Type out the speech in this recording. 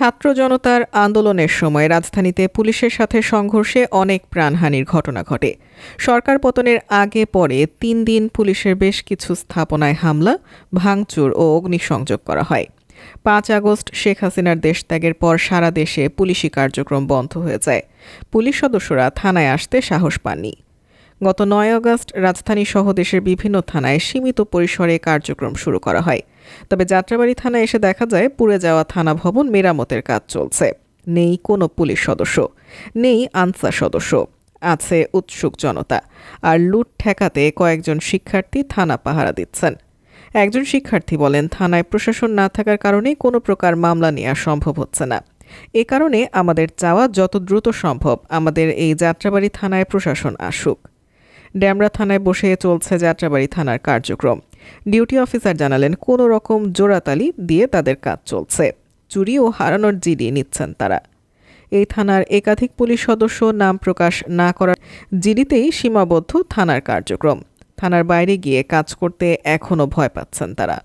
ছাত্র জনতার আন্দোলনের সময় রাজধানীতে পুলিশের সাথে সংঘর্ষে অনেক প্রাণহানির ঘটনা ঘটে। সরকার পতনের আগে পরে ৩ দিন পুলিশের বেশ কিছু স্থাপনায় হামলা, ভাঙচুর ও অগ্নিসংযোগ করা হয়। ৫ আগস্ট শেখ হাসিনার দেশত্যাগের পর সারা দেশে পুলিশি কার্যক্রম বন্ধ হয়ে যায়। পুলিশ সদস্যরা থানায় আসতে সাহস পাননি। গত ৯ আগস্ট রাজধানী সহ দেশের বিভিন্ন থানায় সীমিত পরিসরে কার্যক্রম শুরু করা হয়। তবে যাত্রাবাড়ী থানায় এসে দেখা যায় পুড়ে যাওয়া থানা ভবন মেরামতের কাজ চলছে। নেই কোনো পুলিশ সদস্য, নেই আনসার সদস্য, আছে উৎসুক জনতা। আর লুট ঠেকাতে কয়েকজন শিক্ষার্থী থানা পাহারা দিচ্ছেন। একজন শিক্ষার্থী বলেন, থানায় প্রশাসন না থাকার কারণে কোনো প্রকার মামলা নেওয়া সম্ভব হচ্ছে না। এ কারণে আমাদের চাওয়া যত দ্রুত সম্ভব আমাদের এই যাত্রাবাড়ী থানায় প্রশাসন আসুক। ডেমরা থানায় বসে চলছে যাত্রাবাড়ী থানার কার্যক্রম। ডিউটি অফিসার জানালেন, কোনো রকম জোড়াতালি দিয়ে তাদের কাজ চলছে। চুরি ও হারানোর জিডি নিচ্ছেন তারা। এই থানার একাধিক পুলিশ সদস্য নাম প্রকাশ না করার জিডিতেই সীমাবদ্ধ থানার কার্যক্রম। থানার বাইরে গিয়ে কাজ করতে এখনও ভয় পাচ্ছেন তারা।